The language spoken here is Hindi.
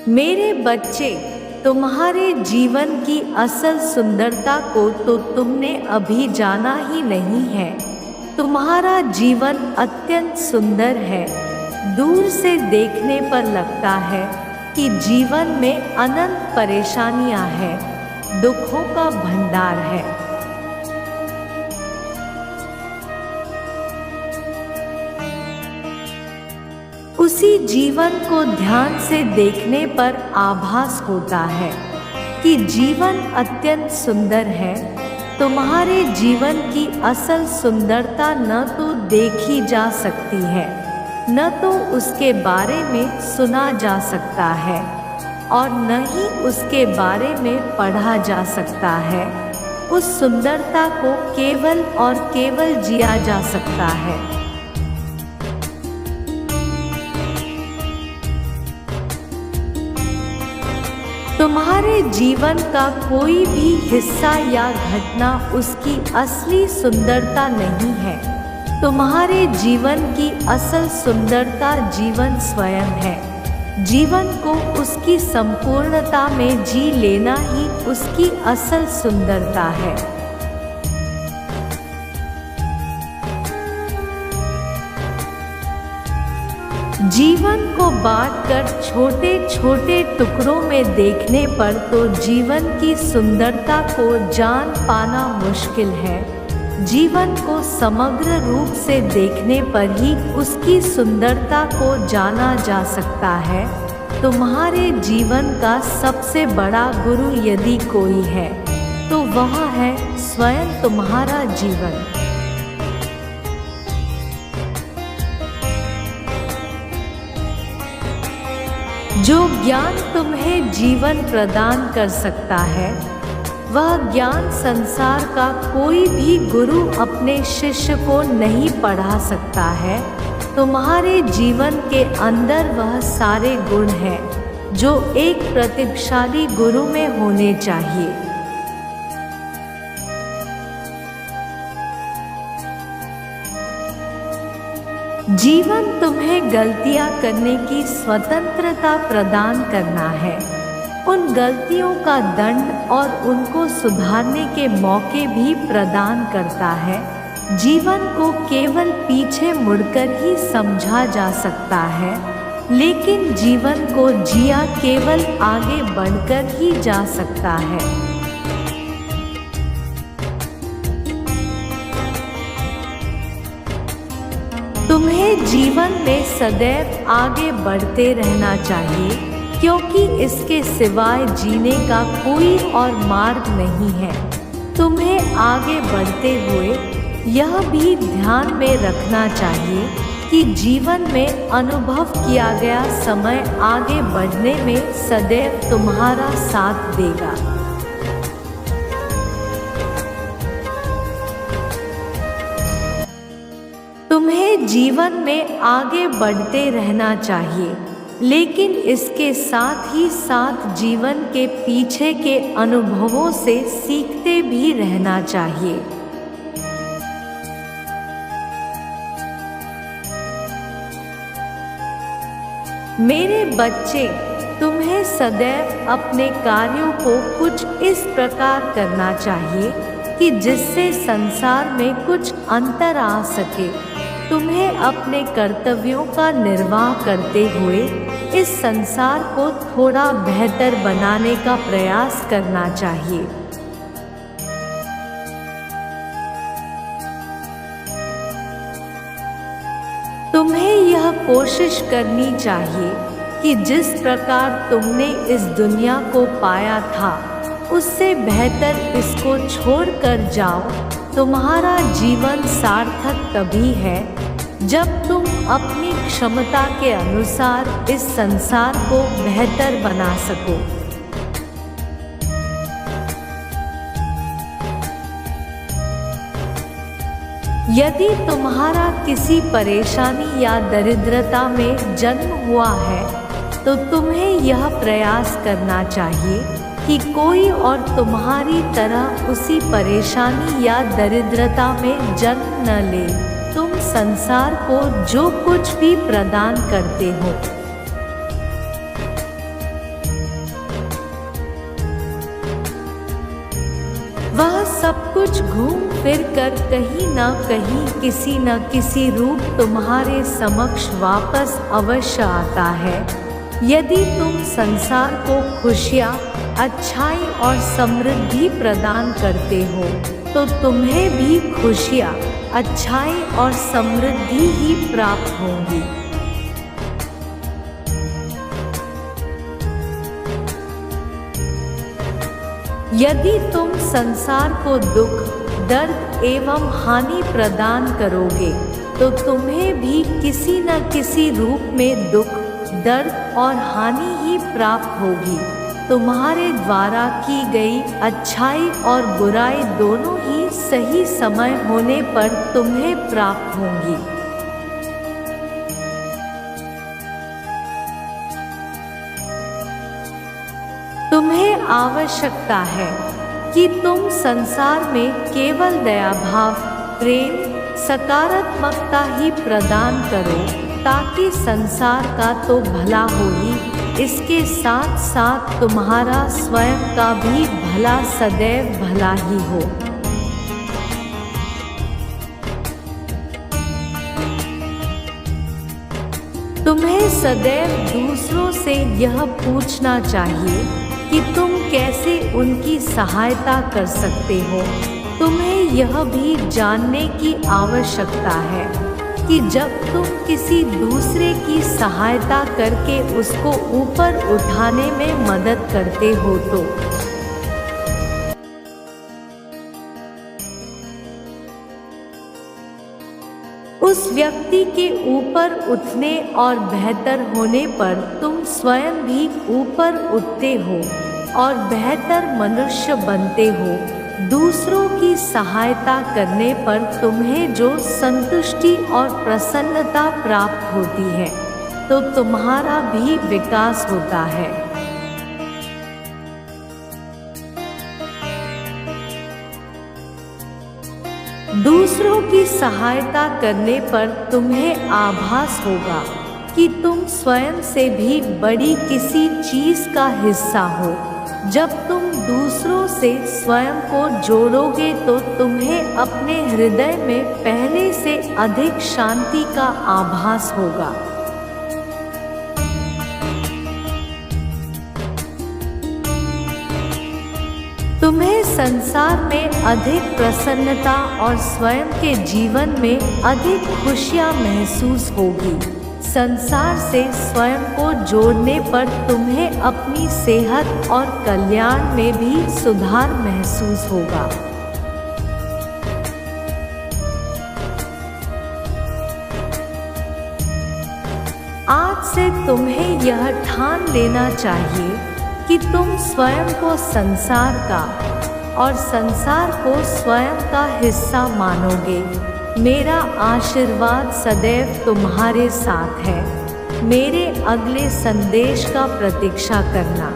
मेरे बच्चे, तुम्हारे जीवन की असल सुंदरता को तो तुमने अभी जाना ही नहीं है। तुम्हारा जीवन अत्यंत सुंदर है। दूर से देखने पर लगता है कि जीवन में अनंत परेशानियां हैं, दुखों का भंडार है। उसी जीवन को ध्यान से देखने पर आभास होता है कि जीवन अत्यंत सुंदर है। तुम्हारे जीवन की असल सुंदरता न तो देखी जा सकती है, न तो उसके बारे में सुना जा सकता है और न ही उसके बारे में पढ़ा जा सकता है। उस सुंदरता को केवल और केवल जिया जा सकता है। तुम्हारे जीवन का कोई भी हिस्सा या घटना उसकी असली सुंदरता नहीं है। तुम्हारे जीवन की असल सुंदरता जीवन स्वयं है। जीवन को उसकी संपूर्णता में जी लेना ही उसकी असल सुंदरता है। जीवन को बांटकर छोटे छोटे टुकड़ों में देखने पर तो जीवन की सुंदरता को जान पाना मुश्किल है। जीवन को समग्र रूप से देखने पर ही उसकी सुंदरता को जाना जा सकता है। तुम्हारे जीवन का सबसे बड़ा गुरु यदि कोई है तो वह है स्वयं तुम्हारा जीवन। जो ज्ञान तुम्हें जीवन प्रदान कर सकता है, वह ज्ञान संसार का कोई भी गुरु अपने शिष्य को नहीं पढ़ा सकता है। तुम्हारे जीवन के अंदर वह सारे गुण हैं जो एक प्रतिभाशाली गुरु में होने चाहिए। जीवन तुम्हें गलतियां करने की स्वतंत्रता प्रदान करना है। उन गलतियों का दंड और उनको सुधारने के मौके भी प्रदान करता है। जीवन को केवल पीछे मुड़कर ही समझा जा सकता है, लेकिन जीवन को जिया केवल आगे बढ़कर ही जा सकता है। तुम्हें जीवन में सदैव आगे बढ़ते रहना चाहिए, क्योंकि इसके सिवाय जीने का कोई और मार्ग नहीं है। तुम्हें आगे बढ़ते हुए यह भी ध्यान में रखना चाहिए कि जीवन में अनुभव किया गया समय आगे बढ़ने में सदैव तुम्हारा साथ देगा। तुम्हें जीवन में आगे बढ़ते रहना चाहिए, लेकिन इसके साथ ही साथ जीवन के पीछे के अनुभवों से सीखते भी रहना चाहिए। मेरे बच्चे, तुम्हें सदैव अपने कार्यों को कुछ इस प्रकार करना चाहिए कि जिससे संसार में कुछ अंतर आ सके। तुम्हें अपने कर्तव्यों का निर्वाह करते हुए इस संसार को थोड़ा बेहतर बनाने का प्रयास करना चाहिए। तुम्हें यह कोशिश करनी चाहिए कि जिस प्रकार तुमने इस दुनिया को पाया था, उससे बेहतर इसको छोड़कर जाओ। तुम्हारा जीवन सार्थक तभी है जब तुम अपनी क्षमता के अनुसार इस संसार को बेहतर बना सको। यदि तुम्हारा किसी परेशानी या दरिद्रता में जन्म हुआ है, तो तुम्हें यह प्रयास करना चाहिए कि कोई और तुम्हारी तरह उसी परेशानी या दरिद्रता में जन्म न ले। तुम संसार को जो कुछ भी प्रदान करते हो, सब कुछ घूम फिर कर कहीं न कहीं किसी न किसी रूप तुम्हारे समक्ष वापस अवश्य आता है। यदि तुम संसार को खुशियाँ, अच्छाई और समृद्धि प्रदान करते हो तो तुम्हें भी खुशियाँ, अच्छाई और समृद्धि ही प्राप्त होंगी। यदि तुम संसार को दुख, दर्द एवं हानि प्रदान करोगे तो तुम्हें भी किसी न किसी रूप में दुख, दर्द और हानि ही प्राप्त होगी। तुम्हारे द्वारा की गई अच्छाई और बुराई दोनों ही सही समय होने पर तुम्हें प्राप्त होंगी। तुम्हें आवश्यकता है कि तुम संसार में केवल दया भाव, प्रेम, सकारात्मकता ही प्रदान करो, ताकि संसार का तो भला हो ही, इसके साथ साथ तुम्हारा स्वयं का भी भला सदैव भला ही हो। तुम्हें सदैव दूसरों से यह पूछना चाहिए कि तुम कैसे उनकी सहायता कर सकते हो। तुम्हें यह भी जानने की आवश्यकता है कि जब तुम किसी दूसरे की सहायता करके उसको ऊपर उठाने में मदद करते हो तो उस व्यक्ति के ऊपर उठने और बेहतर होने पर तुम स्वयं भी ऊपर उठते हो और बेहतर मनुष्य बनते हो। दूसरों की सहायता करने पर तुम्हें जो संतुष्टि और प्रसन्नता प्राप्त होती है तो तुम्हारा भी विकास होता है। दूसरों की सहायता करने पर तुम्हें आभास होगा कि तुम स्वयं से भी बड़ी किसी चीज का हिस्सा हो। जब तुम दूसरों से स्वयं को जोड़ोगे तो तुम्हें अपने हृदय में पहले से अधिक शांति का आभास होगा। तुम्हें संसार में अधिक प्रसन्नता और स्वयं के जीवन में अधिक खुशियाँ महसूस होगी। संसार से स्वयं को जोड़ने पर तुम्हें अपनी सेहत और कल्याण में भी सुधार महसूस होगा। आज से तुम्हें यह ठान लेना चाहिए कि तुम स्वयं को संसार का और संसार को स्वयं का हिस्सा मानोगे। मेरा आशीर्वाद सदैव तुम्हारे साथ है। मेरे अगले संदेश का प्रतीक्षा करना।